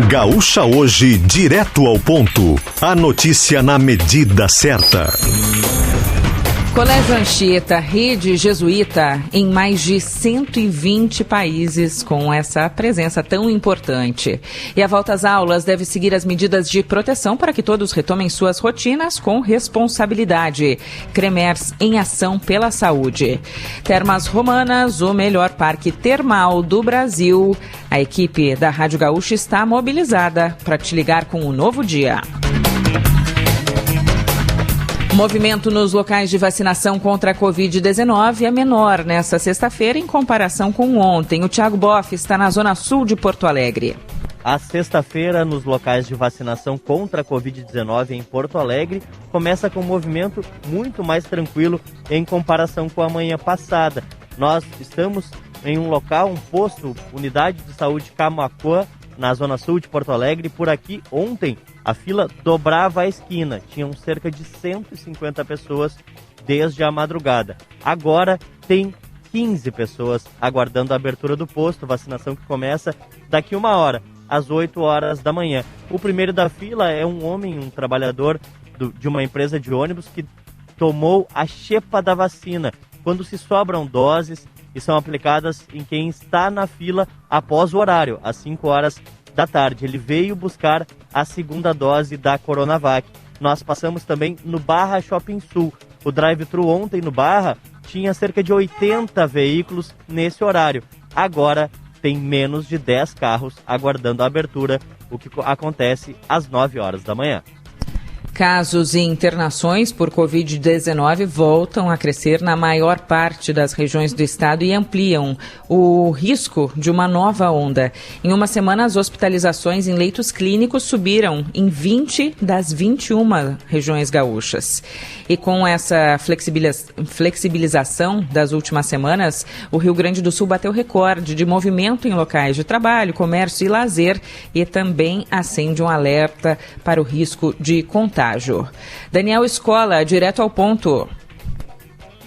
Gaúcha Hoje, direto ao ponto. A notícia na medida certa. Colégio Anchieta, rede jesuíta em mais de 120 países com essa presença tão importante. E a volta às aulas deve seguir as medidas de proteção para que todos retomem suas rotinas com responsabilidade. Cremers em ação pela saúde. Termas Romanas, o melhor parque termal do Brasil. A equipe da Rádio Gaúcha está mobilizada para te ligar com o novo dia. O movimento nos locais de vacinação contra a Covid-19 é menor nesta sexta-feira em comparação com ontem. O Thiago Boff está na zona sul de Porto Alegre. A sexta-feira nos locais de vacinação contra a Covid-19 em Porto Alegre começa com um movimento muito mais tranquilo em comparação com a manhã passada. Nós estamos em um local, um posto, Unidade de Saúde Camaquã, na zona sul de Porto Alegre. Por aqui, ontem, a fila dobrava a esquina. Tinham cerca de 150 pessoas desde a madrugada. Agora tem 15 pessoas aguardando a abertura do posto, vacinação que começa daqui 1 hora, às 8 horas da manhã. O primeiro da fila é um homem, um trabalhador de uma empresa de ônibus que tomou a xepa da vacina. Quando se sobram doses e são aplicadas em quem está na fila após o horário, às 5 horas da tarde. Ele veio buscar a segunda dose da Coronavac. Nós passamos também no Barra Shopping Sul. O drive-thru ontem no Barra tinha cerca de 80 veículos nesse horário. Agora tem menos de 10 carros aguardando a abertura, o que acontece às 9 horas da manhã. Casos e internações por Covid-19 voltam a crescer na maior parte das regiões do estado e ampliam o risco de uma nova onda. Em uma semana, as hospitalizações em leitos clínicos subiram em 20 das 21 regiões gaúchas. E com essa flexibilização das últimas semanas, o Rio Grande do Sul bateu recorde de movimento em locais de trabalho, comércio e lazer e também acende um alerta para o risco de contágio. Daniel Escola, direto ao ponto.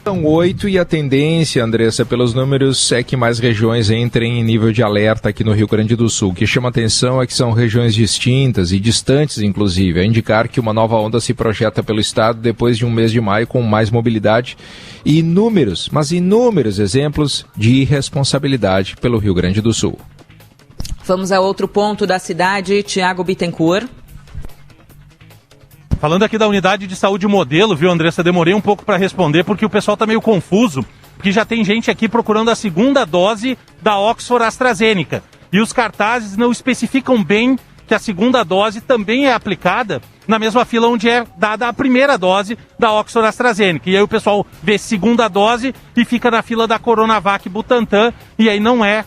São 8 e a tendência, Andressa, pelos números é que mais regiões entrem em nível de alerta aqui no Rio Grande do Sul. O que chama atenção é que são regiões distintas e distantes, inclusive, a indicar que uma nova onda se projeta pelo estado depois de um mês de maio com mais mobilidade e inúmeros exemplos de irresponsabilidade pelo Rio Grande do Sul. Vamos a outro ponto da cidade, Tiago Bittencourt. Falando aqui da unidade de saúde modelo, viu, Andressa? Demorei um pouco para responder porque o pessoal está meio confuso, porque já tem gente aqui procurando a segunda dose da Oxford AstraZeneca. E os cartazes não especificam bem que a segunda dose também é aplicada na mesma fila onde é dada a primeira dose da Oxford AstraZeneca. E aí o pessoal vê segunda dose e fica na fila da Coronavac Butantan, e aí não é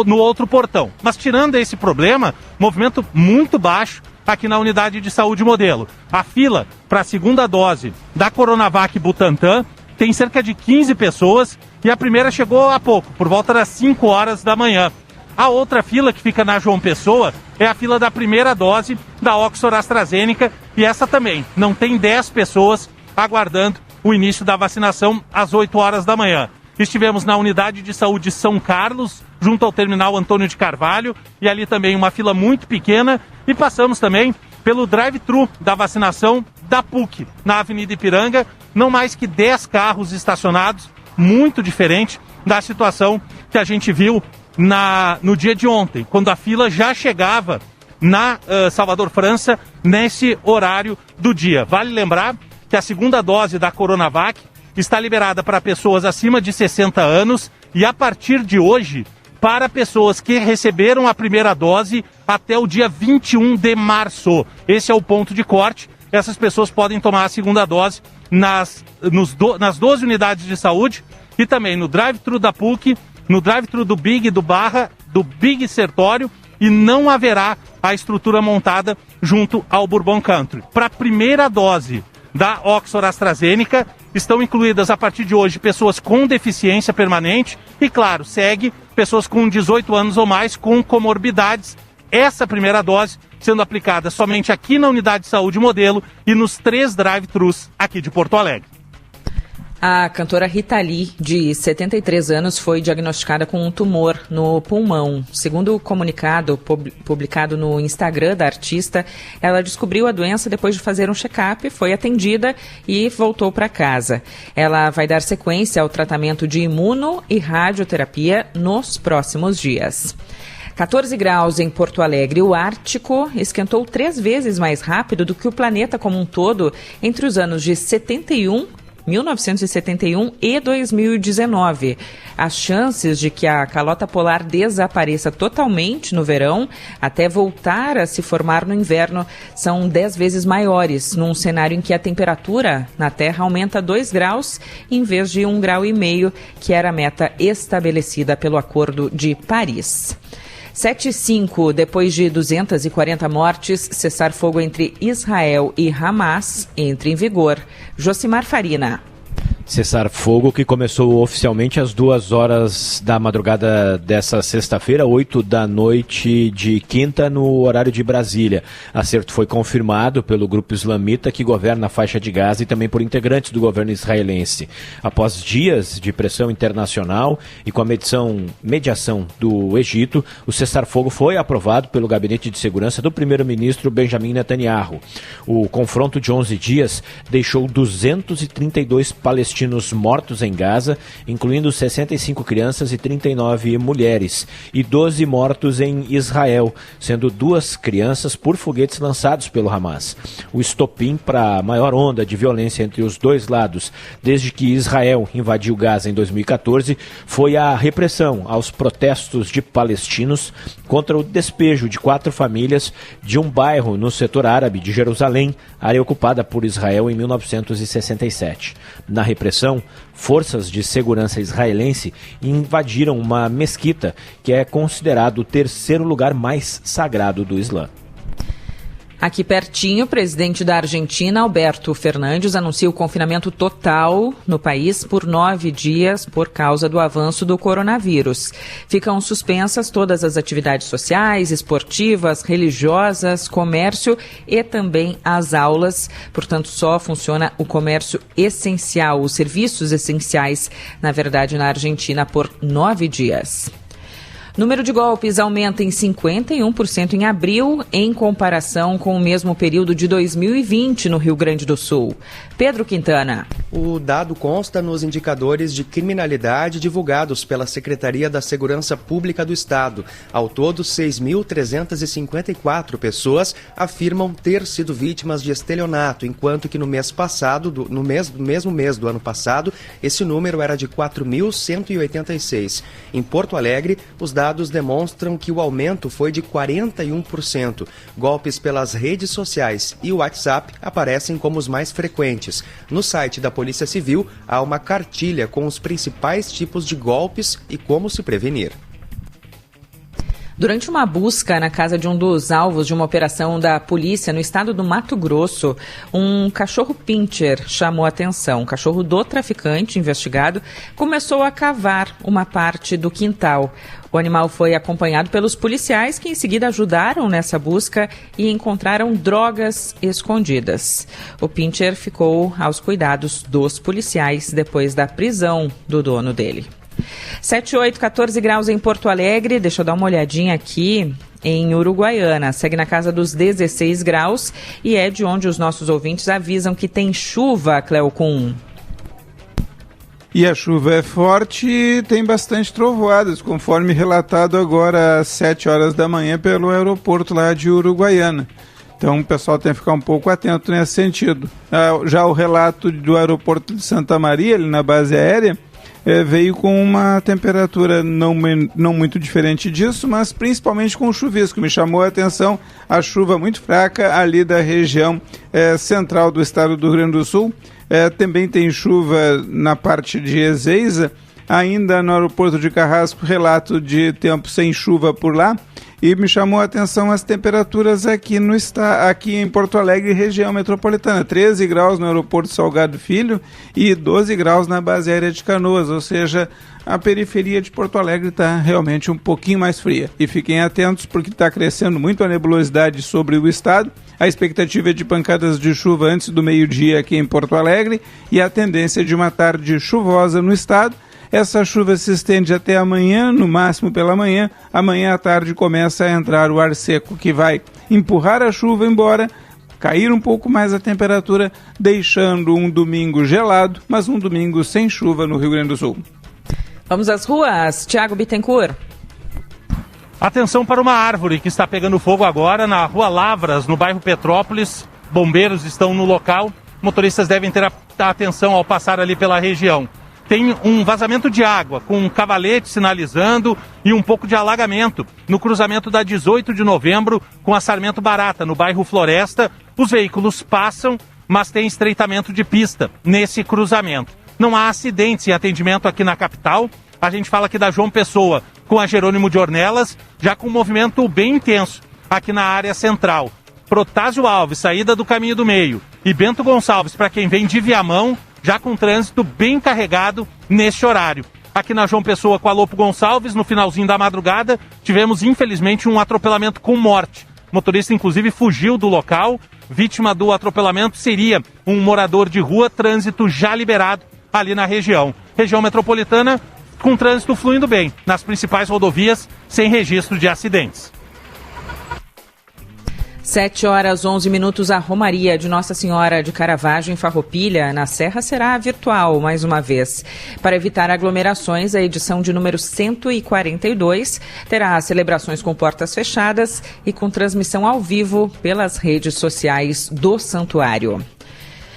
no outro portão. Mas tirando esse problema, movimento muito baixo aqui na unidade de saúde modelo. A fila para a segunda dose da Coronavac Butantan tem cerca de 15 pessoas e a primeira chegou há pouco, por volta das 5 horas da manhã. A outra fila, que fica na João Pessoa, é a fila da primeira dose da Oxford AstraZeneca, e essa também não tem 10 pessoas aguardando o início da vacinação às 8 horas da manhã. Estivemos na unidade de saúde São Carlos, junto ao terminal Antônio de Carvalho, e ali também uma fila muito pequena, e passamos também pelo drive-thru da vacinação da PUC, na Avenida Ipiranga, não mais que 10 carros estacionados, muito diferente da situação que a gente viu no dia de ontem, quando a fila já chegava na Salvador França, nesse horário do dia. Vale lembrar que a segunda dose da Coronavac está liberada para pessoas acima de 60 anos e, a partir de hoje, para pessoas que receberam a primeira dose até o dia 21 de março. Esse é o ponto de corte. Essas pessoas podem tomar a segunda dose nas 12 unidades de saúde e também no drive-thru da PUC, no drive-thru do Big do Barra, do Big Sertório, e não haverá a estrutura montada junto ao Bourbon Country. Para a primeira dose da Oxford AstraZeneca, estão incluídas a partir de hoje pessoas com deficiência permanente e, claro, segue pessoas com 18 anos ou mais com comorbidades. Essa primeira dose sendo aplicada somente aqui na unidade de saúde modelo e nos 3 drive-thrus aqui de Porto Alegre. A cantora Rita Lee, de 73 anos, foi diagnosticada com um tumor no pulmão. Segundo o comunicado publicado no Instagram da artista, ela descobriu a doença depois de fazer um check-up, foi atendida e voltou para casa. Ela vai dar sequência ao tratamento de imuno e radioterapia nos próximos dias. 14 graus em Porto Alegre. O Ártico esquentou 3 vezes mais rápido do que o planeta como um todo entre os anos de 1971 e 2019. As chances de que a calota polar desapareça totalmente no verão, até voltar a se formar no inverno, são 10 vezes maiores, num cenário em que a temperatura na Terra aumenta 2 graus, em vez de 1,5 grau, que era a meta estabelecida pelo Acordo de Paris. 7:05, depois de 240 mortes, cessar-fogo entre Israel e Hamas entra em vigor. Josimar Farina. Cessar-fogo que começou oficialmente às 2h da madrugada dessa sexta-feira, 8 da noite de quinta, no horário de Brasília. Acerto foi confirmado pelo grupo islamita que governa a faixa de Gaza e também por integrantes do governo israelense. Após dias de pressão internacional e com a mediação do Egito, o cessar-fogo foi aprovado pelo Gabinete de Segurança do primeiro-ministro Benjamin Netanyahu. O confronto de 11 dias deixou 232 palestinos mortos em Gaza, incluindo 65 crianças e 39 mulheres, e 12 mortos em Israel, sendo 2 crianças por foguetes lançados pelo Hamas. O estopim para a maior onda de violência entre os dois lados, desde que Israel invadiu Gaza em 2014, foi a repressão aos protestos de palestinos contra o despejo de 4 famílias de um bairro no setor árabe de Jerusalém, área ocupada por Israel em 1967. Na repressão, forças de segurança israelense invadiram uma mesquita que é considerado o 3º lugar mais sagrado do Islã. Aqui pertinho, o presidente da Argentina, Alberto Fernandes, anuncia o confinamento total no país por 9 dias por causa do avanço do coronavírus. Ficam suspensas todas as atividades sociais, esportivas, religiosas, comércio e também as aulas. Portanto, só funciona o comércio essencial, os serviços essenciais, na verdade, na Argentina por 9 dias. Número de golpes aumenta em 51% em abril, em comparação com o mesmo período de 2020 no Rio Grande do Sul. Pedro Quintana. O dado consta nos indicadores de criminalidade divulgados pela Secretaria da Segurança Pública do Estado. Ao todo, 6.354 pessoas afirmam ter sido vítimas de estelionato, enquanto que no mês passado, no mesmo mês do ano passado, esse número era de 4.186. Em Porto Alegre, os dados demonstram que o aumento foi de 41%. Golpes pelas redes sociais e o WhatsApp aparecem como os mais frequentes. No site da Polícia Civil, há uma cartilha com os principais tipos de golpes e como se prevenir. Durante uma busca na casa de um dos alvos de uma operação da polícia no estado do Mato Grosso, um cachorro pincher chamou a atenção. O cachorro do traficante investigado começou a cavar uma parte do quintal. O animal foi acompanhado pelos policiais, que em seguida ajudaram nessa busca e encontraram drogas escondidas. O pincher ficou aos cuidados dos policiais depois da prisão do dono dele. 7:08, 14 graus em Porto Alegre. Deixa eu dar uma olhadinha aqui em Uruguaiana. Segue na casa dos 16 graus e é de onde os nossos ouvintes avisam que tem chuva, Cleocum. E a chuva é forte e tem bastante trovoadas, conforme relatado agora às 7 horas da manhã pelo aeroporto lá de Uruguaiana. Então o pessoal tem que ficar um pouco atento nesse sentido. Já o relato do aeroporto de Santa Maria, ali na base aérea, veio com uma temperatura não muito diferente disso, mas principalmente com chuvisco. Me chamou a atenção a chuva muito fraca ali da região central do estado do Rio Grande do Sul. Também tem chuva na parte de Ezeiza, ainda no aeroporto de Carrasco, relato de tempo sem chuva por lá. E me chamou a atenção as temperaturas aqui em Porto Alegre, região metropolitana. 13 graus no aeroporto Salgado Filho e 12 graus na base aérea de Canoas, ou seja, a periferia de Porto Alegre está realmente um pouquinho mais fria. E fiquem atentos porque está crescendo muito a nebulosidade sobre o estado. A expectativa é de pancadas de chuva antes do meio-dia aqui em Porto Alegre e a tendência de uma tarde chuvosa no estado. Essa chuva se estende até amanhã, no máximo pela manhã. Amanhã à tarde começa a entrar o ar seco, que vai empurrar a chuva embora, cair um pouco mais a temperatura, deixando um domingo gelado, mas um domingo sem chuva no Rio Grande do Sul. Vamos às ruas, Thiago Bittencourt. Atenção para uma árvore que está pegando fogo agora na Rua Lavras, no bairro Petrópolis. Bombeiros estão no local. Motoristas devem ter atenção ao passar ali pela região. Tem um vazamento de água, com um cavalete sinalizando e um pouco de alagamento no cruzamento da 18 de novembro com a Sarmento Barata, no bairro Floresta. Os veículos passam, mas tem estreitamento de pista nesse cruzamento. Não há acidentes em atendimento aqui na capital. A gente fala aqui da João Pessoa com a Jerônimo de Ornelas, já com um movimento bem intenso aqui na área central. Protásio Alves, saída do Caminho do Meio, e Bento Gonçalves, para quem vem de Viamão, já com trânsito bem carregado neste horário. Aqui na João Pessoa com a Lopo Gonçalves, no finalzinho da madrugada, tivemos infelizmente um atropelamento com morte. O motorista inclusive fugiu do local. Vítima do atropelamento seria um morador de rua, trânsito já liberado ali na região. Região metropolitana com trânsito fluindo bem nas principais rodovias, sem registro de acidentes. 7h11, a Romaria de Nossa Senhora de Caravaggio, em Farroupilha, na Serra, será virtual, mais uma vez. Para evitar aglomerações, a edição de número 142 terá celebrações com portas fechadas e com transmissão ao vivo pelas redes sociais do santuário.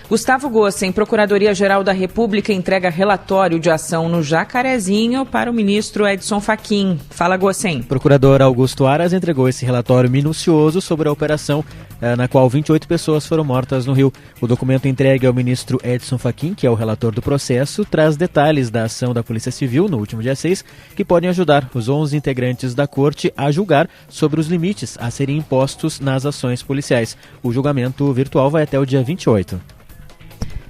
Gustavo Gossen, Procuradoria-Geral da República, entrega relatório de ação no Jacarezinho para o ministro Edson Fachin. Fala, Gossen. O procurador Augusto Aras entregou esse relatório minucioso sobre a operação na qual 28 pessoas foram mortas no Rio. O documento entregue ao ministro Edson Fachin, que é o relator do processo, traz detalhes da ação da Polícia Civil no último dia 6, que podem ajudar os 11 integrantes da corte a julgar sobre os limites a serem impostos nas ações policiais. O julgamento virtual vai até o dia 28.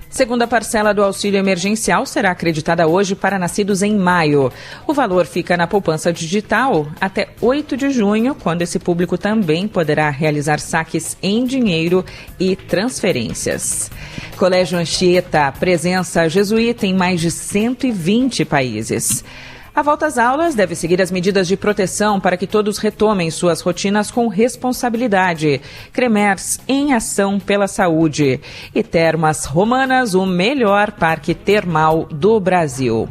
Segunda parcela do auxílio emergencial será acreditada hoje para nascidos em maio. O valor fica na poupança digital até 8 de junho, quando esse público também poderá realizar saques em dinheiro e transferências. Colégio Anchieta, presença jesuíta em mais de 120 países. A volta às aulas deve seguir as medidas de proteção para que todos retomem suas rotinas com responsabilidade. Cremers, em ação pela saúde. E Termas Romanas, o melhor parque termal do Brasil.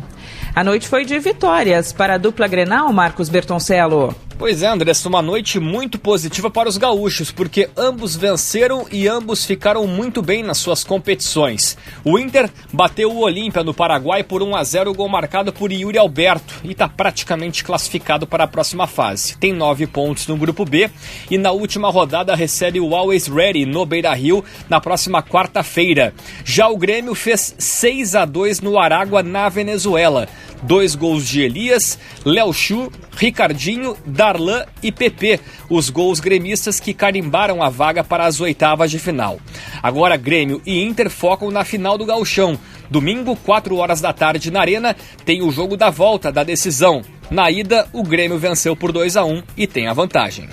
A noite foi de vitórias para a dupla Grenal, Marcos Bertoncello. Pois é, Andressa, uma noite muito positiva para os gaúchos, porque ambos venceram e ambos ficaram muito bem nas suas competições. O Inter bateu o Olímpia no Paraguai por 1-0, gol marcado por Yuri Alberto, e está praticamente classificado para a próxima fase. Tem 9 pontos no grupo B e na última rodada recebe o Always Ready no Beira-Rio na próxima quarta-feira. Já o Grêmio fez 6-2 no Aragua, na Venezuela. 2 gols de Elias, Léo Chu, Ricardinho, Darlan e Pepe, os gols gremistas que carimbaram a vaga para as oitavas de final. Agora Grêmio e Inter focam na final do Gauchão. Domingo, 4 horas da tarde na Arena, tem o jogo da volta da decisão. Na ida, o Grêmio venceu por 2-1 e tem a vantagem.